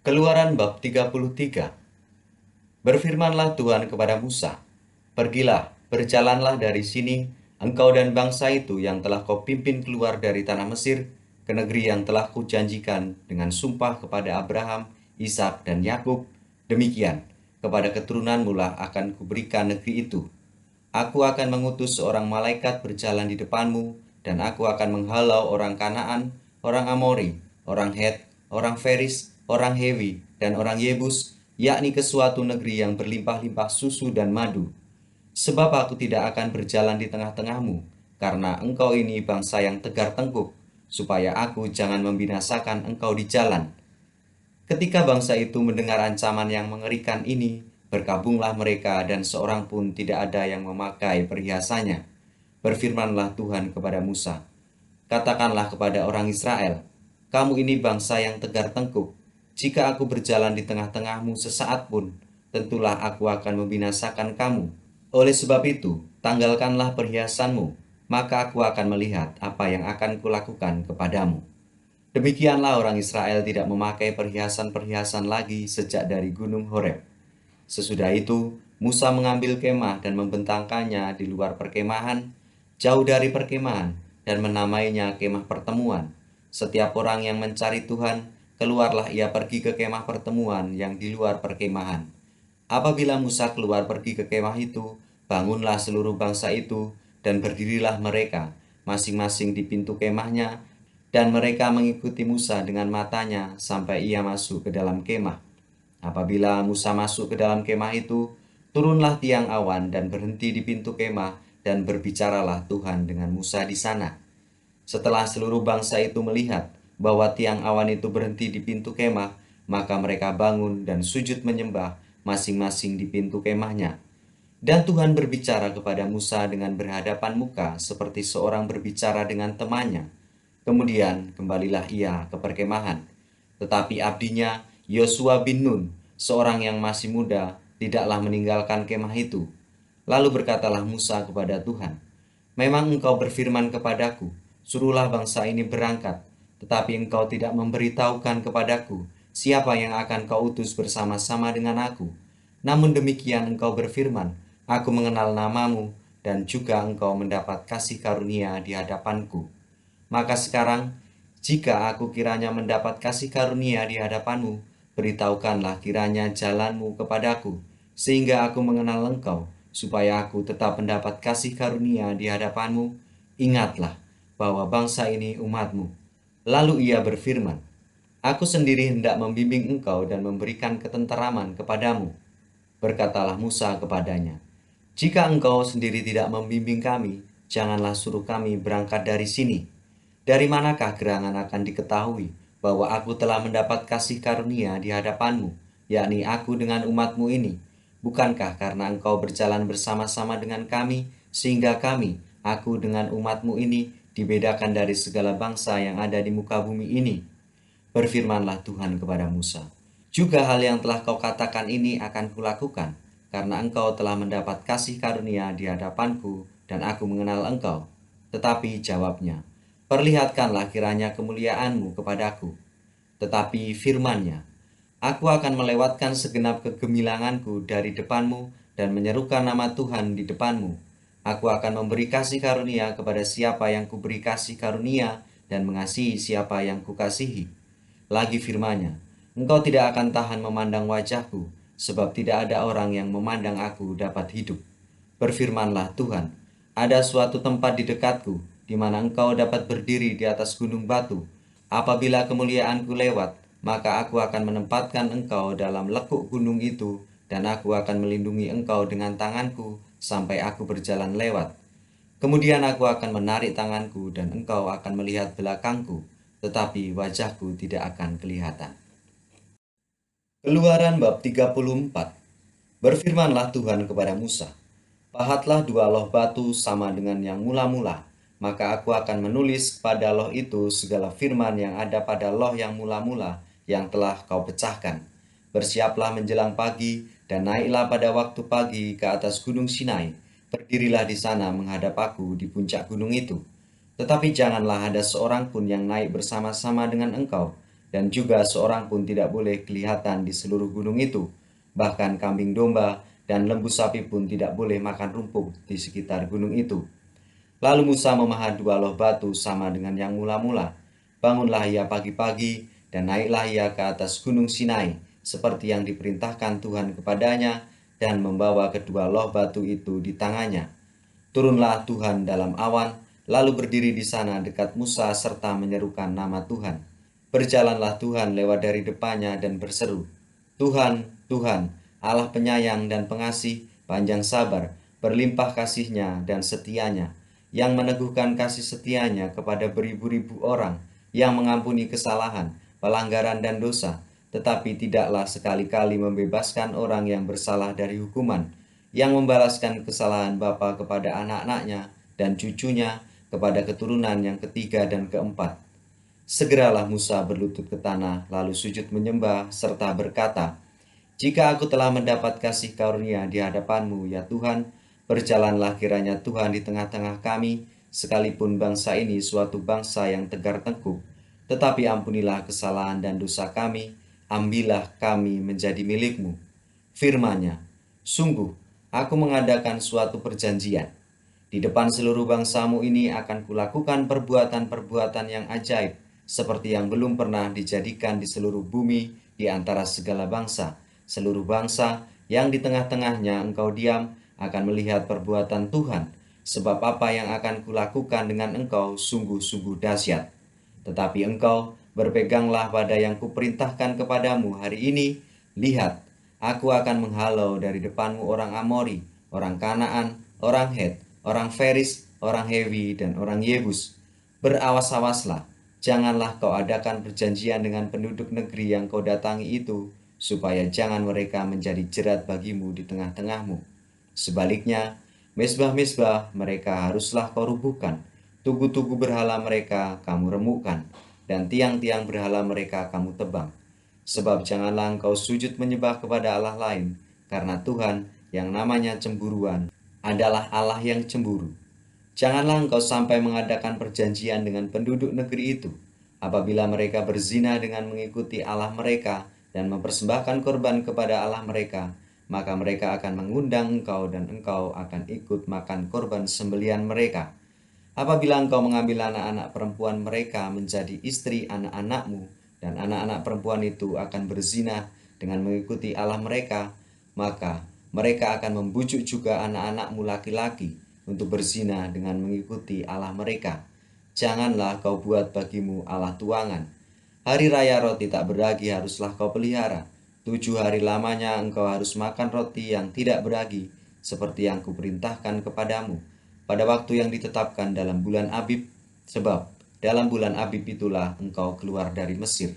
Keluaran bab 33. Berfirmanlah Tuhan kepada Musa, "Pergilah, berjalanlah dari sini, engkau dan bangsa itu yang telah kau pimpin keluar dari tanah Mesir, ke negeri yang telah kujanjikan dengan sumpah kepada Abraham, Ishak dan Yakub. Demikian, kepada keturunanmu lah akan kuberikan negeri itu. Aku akan mengutus seorang malaikat berjalan di depanmu, dan aku akan menghalau orang Kanaan, orang Amori, orang Het, orang Feris, orang Hewi, dan orang Yebus, yakni ke suatu negeri yang berlimpah-limpah susu dan madu. Sebab aku tidak akan berjalan di tengah-tengahmu, karena engkau ini bangsa yang tegar tengkuk, supaya aku jangan membinasakan engkau di jalan." Ketika bangsa itu mendengar ancaman yang mengerikan ini, berkabunglah mereka dan seorang pun tidak ada yang memakai perhiasannya. Berfirmanlah Tuhan kepada Musa, "Katakanlah kepada orang Israel, kamu ini bangsa yang tegar tengkuk. Jika aku berjalan di tengah-tengahmu sesaat pun, tentulah aku akan membinasakan kamu. Oleh sebab itu, tanggalkanlah perhiasanmu, maka aku akan melihat apa yang akan kulakukan kepadamu." Demikianlah orang Israel tidak memakai perhiasan-perhiasan lagi sejak dari Gunung Horeb. Sesudah itu, Musa mengambil kemah dan membentangkannya di luar perkemahan, jauh dari perkemahan, dan menamainya kemah pertemuan. Setiap orang yang mencari Tuhan, keluarlah ia pergi ke kemah pertemuan yang di luar perkemahan. Apabila Musa keluar pergi ke kemah itu, bangunlah seluruh bangsa itu, dan berdirilah mereka, masing-masing di pintu kemahnya, dan mereka mengikuti Musa dengan matanya sampai ia masuk ke dalam kemah. Apabila Musa masuk ke dalam kemah itu, turunlah tiang awan dan berhenti di pintu kemah, dan berbicaralah Tuhan dengan Musa di sana. Setelah seluruh bangsa itu melihat bahwa tiang awan itu berhenti di pintu kemah, maka mereka bangun dan sujud menyembah masing-masing di pintu kemahnya. Dan Tuhan berbicara kepada Musa dengan berhadapan muka seperti seorang berbicara dengan temannya. Kemudian kembalilah ia ke perkemahan. Tetapi abdinya Yosua bin Nun, seorang yang masih muda, tidaklah meninggalkan kemah itu. Lalu berkatalah Musa kepada Tuhan, "Memang engkau berfirman kepadaku, suruhlah bangsa ini berangkat, tetapi engkau tidak memberitahukan kepadaku siapa yang akan kau utus bersama-sama dengan aku. Namun demikian engkau berfirman, aku mengenal namamu, dan juga engkau mendapat kasih karunia di hadapanku. Maka sekarang, jika aku kiranya mendapat kasih karunia di hadapanmu, beritahukanlah kiranya jalanmu kepadaku, sehingga aku mengenal engkau, supaya aku tetap mendapat kasih karunia di hadapanmu. Ingatlah bahwa bangsa ini umatmu." Lalu ia berfirman, "Aku sendiri hendak membimbing engkau dan memberikan ketenteraman kepadamu." Berkatalah Musa kepadanya, "Jika engkau sendiri tidak membimbing kami, janganlah suruh kami berangkat dari sini. Dari manakah gerangan akan diketahui bahwa aku telah mendapat kasih karunia di hadapanmu, yakni aku dengan umatmu ini? Bukankah karena engkau berjalan bersama-sama dengan kami, sehingga kami, aku dengan umatmu ini, dibedakan dari segala bangsa yang ada di muka bumi ini?" Berfirmanlah Tuhan kepada Musa, "Juga hal yang telah kau katakan ini akan kulakukan, karena engkau telah mendapat kasih karunia di hadapanku, dan aku mengenal engkau." Tetapi jawabnya, "Perlihatkanlah kiranya kemuliaanmu kepadaku." Tetapi firman-Nya, "Aku akan melewatkan segenap kegemilanganku dari depanmu, dan menyerukan nama Tuhan di depanmu. Aku akan memberi kasih karunia kepada siapa yang kuberi kasih karunia, dan mengasihi siapa yang kukasihi." Lagi firman-Nya, "Engkau tidak akan tahan memandang wajahku, sebab tidak ada orang yang memandang aku dapat hidup." Berfirmanlah Tuhan, "Ada suatu tempat di dekatku, di mana engkau dapat berdiri di atas gunung batu. Apabila kemuliaanku lewat, maka aku akan menempatkan engkau dalam lekuk gunung itu, dan aku akan melindungi engkau dengan tanganku sampai aku berjalan lewat. Kemudian aku akan menarik tanganku dan engkau akan melihat belakangku, tetapi wajahku tidak akan kelihatan." Keluaran bab 34. Berfirmanlah Tuhan kepada Musa, "Pahatlah dua loh batu sama dengan yang mula-mula, maka aku akan menulis pada loh itu segala firman yang ada pada loh yang mula-mula yang telah kau pecahkan. Bersiaplah menjelang pagi, dan naiklah pada waktu pagi ke atas gunung Sinai. Berdirilah di sana menghadap aku di puncak gunung itu. Tetapi janganlah ada seorang pun yang naik bersama-sama dengan engkau, dan juga seorang pun tidak boleh kelihatan di seluruh gunung itu. Bahkan kambing domba dan lembu sapi pun tidak boleh makan rumput di sekitar gunung itu. Lalu Musa memahat 2 loh batu sama dengan yang mula-mula. Bangunlah ia pagi-pagi dan naiklah ia ke atas gunung Sinai, seperti yang diperintahkan Tuhan kepadanya, dan membawa kedua loh batu itu di tangannya. Turunlah Tuhan dalam awan, lalu berdiri di sana dekat Musa serta menyerukan nama Tuhan. Berjalanlah Tuhan lewat dari depannya dan berseru, Tuhan, Tuhan, Allah penyayang dan pengasih, panjang sabar, berlimpah kasihnya dan setianya, yang meneguhkan kasih setianya kepada beribu-ribu orang, yang mengampuni kesalahan, pelanggaran dan dosa, tetapi tidaklah sekali-kali membebaskan orang yang bersalah dari hukuman, yang membalaskan kesalahan bapa kepada anak-anaknya dan cucunya kepada keturunan yang ketiga dan keempat. Segeralah Musa berlutut ke tanah, lalu sujud menyembah serta berkata, jika aku telah mendapat kasih karunia di hadapanmu, ya Tuhan, berjalanlah kiranya Tuhan di tengah-tengah kami, sekalipun bangsa ini suatu bangsa yang tegar tengkuk. Tetapi ampunilah kesalahan dan dosa kami, ambillah kami menjadi milikmu. Firman-Nya, sungguh, aku mengadakan suatu perjanjian. Di depan seluruh bangsamu ini akan kulakukan perbuatan-perbuatan yang ajaib, seperti yang belum pernah dijadikan di seluruh bumi di antara segala bangsa. Seluruh bangsa yang di tengah-tengahnya engkau diam akan melihat perbuatan Tuhan, sebab apa yang akan kulakukan dengan engkau sungguh-sungguh dahsyat. Tetapi engkau berpeganglah pada yang kuperintahkan kepadamu hari ini. Lihat, aku akan menghalau dari depanmu orang Amori, orang Kanaan, orang Het, orang Feris, orang Hewi, dan orang Yebus. Berawas-awaslah, janganlah kau adakan perjanjian dengan penduduk negeri yang kau datangi itu, supaya jangan mereka menjadi jerat bagimu di tengah-tengahmu. Sebaliknya, mezbah-mezbah mereka haruslah kau rubuhkan, tugu-tugu berhala mereka kamu remukkan, dan tiang-tiang berhala mereka kamu tebang. Sebab janganlah engkau sujud menyembah kepada Allah lain, karena Tuhan yang namanya cemburuan adalah Allah yang cemburu. Janganlah engkau sampai mengadakan perjanjian dengan penduduk negeri itu, apabila mereka berzina dengan mengikuti Allah mereka dan mempersembahkan korban kepada Allah mereka, maka mereka akan mengundang engkau dan engkau akan ikut makan korban sembelian mereka. Apabila engkau mengambil anak-anak perempuan mereka menjadi istri anak-anakmu, dan anak-anak perempuan itu akan berzina dengan mengikuti Allah mereka, maka mereka akan membujuk juga anak-anakmu laki-laki untuk berzina dengan mengikuti Allah mereka. Janganlah kau buat bagimu Allah tuangan. Hari raya roti tak beragi haruslah kau pelihara. 7 hari lamanya engkau harus makan roti yang tidak beragi, seperti yang kuperintahkan kepadamu, pada waktu yang ditetapkan dalam bulan Abib, sebab dalam bulan Abib itulah engkau keluar dari Mesir.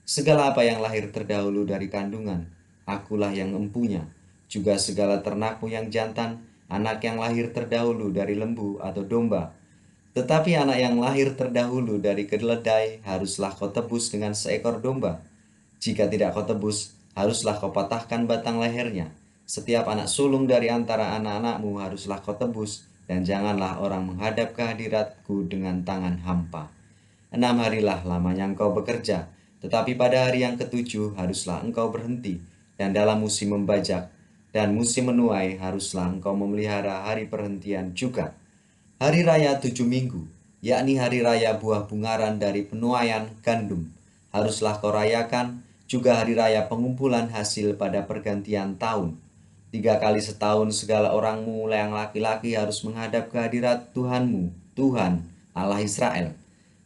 Segala apa yang lahir terdahulu dari kandungan, akulah yang empunya, juga segala ternakmu yang jantan, anak yang lahir terdahulu dari lembu atau domba. Tetapi anak yang lahir terdahulu dari keledai haruslah kau tebus dengan seekor domba. Jika tidak kau tebus, haruslah kau patahkan batang lehernya. Setiap anak sulung dari antara anak-anakmu haruslah kau tebus, dan janganlah orang menghadap ke hadiratku dengan tangan hampa. 6 harilah lamanya engkau bekerja, tetapi pada hari yang ketujuh haruslah engkau berhenti, dan dalam musim membajak dan musim menuai haruslah engkau memelihara hari perhentian juga. Hari raya 7 minggu, yakni hari raya buah bungaran dari penuaian gandum, haruslah kau rayakan, juga hari raya pengumpulan hasil pada pergantian tahun. 3 kali setahun segala orangmu yang laki-laki harus menghadap ke hadirat Tuhanmu, Tuhan Allah Israel.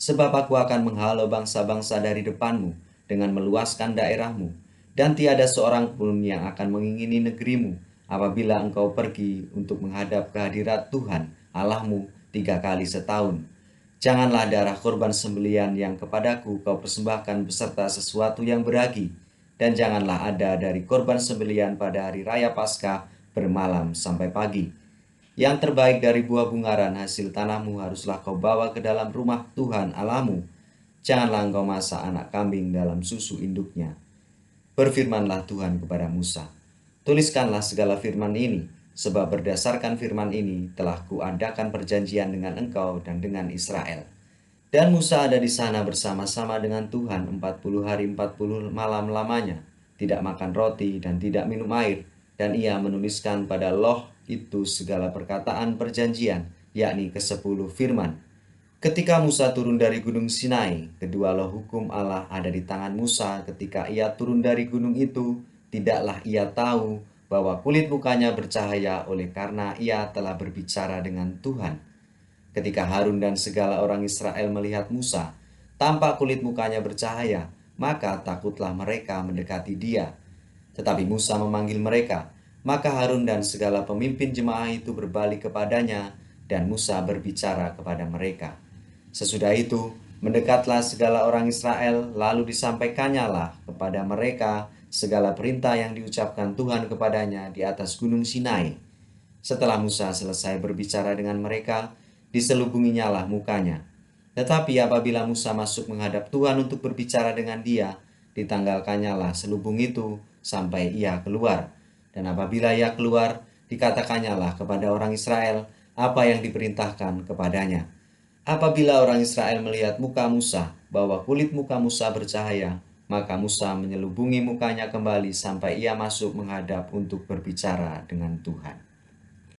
Sebab aku akan menghalau bangsa-bangsa dari depanmu dengan meluaskan daerahmu, dan tiada seorang pun yang akan mengingini negerimu apabila engkau pergi untuk menghadap ke hadirat Tuhan Allahmu 3 kali setahun. Janganlah darah korban sembelian yang kepadaku kau persembahkan beserta sesuatu yang beragi, dan janganlah ada dari korban sembelian pada hari raya Paskah bermalam sampai pagi. Yang terbaik dari buah bungaran hasil tanahmu haruslah kau bawa ke dalam rumah Tuhan Allahmu. Janganlah engkau masak anak kambing dalam susu induknya. Berfirmanlah Tuhan kepada Musa, tuliskanlah segala firman ini, sebab berdasarkan firman ini telah kuadakan perjanjian dengan engkau dan dengan Israel. Dan Musa ada di sana bersama-sama dengan Tuhan 40 hari 40 malam lamanya, tidak makan roti dan tidak minum air. Dan ia menuliskan pada loh itu segala perkataan perjanjian, yakni ke-10 firman. Ketika Musa turun dari gunung Sinai, kedua loh hukum Allah ada di tangan Musa. Ketika ia turun dari gunung itu, tidaklah ia tahu bahwa kulit mukanya bercahaya oleh karena ia telah berbicara dengan Tuhan. Ketika Harun dan segala orang Israel melihat Musa, tampak kulit mukanya bercahaya, maka takutlah mereka mendekati dia. Tetapi Musa memanggil mereka, maka Harun dan segala pemimpin jemaah itu berbalik kepadanya, dan Musa berbicara kepada mereka. Sesudah itu, mendekatlah segala orang Israel, lalu disampaikannya lah kepada mereka segala perintah yang diucapkan Tuhan kepadanya di atas gunung Sinai. Setelah Musa selesai berbicara dengan mereka, diselubunginya lah mukanya. Tetapi apabila Musa masuk menghadap Tuhan untuk berbicara dengan dia, ditanggalkannya lah selubung itu sampai ia keluar. Dan apabila ia keluar, dikatakannya lah kepada orang Israel apa yang diperintahkan kepadanya. Apabila orang Israel melihat muka Musa, bahwa kulit muka Musa bercahaya, maka Musa menyelubungi mukanya kembali sampai ia masuk menghadap untuk berbicara dengan Tuhan.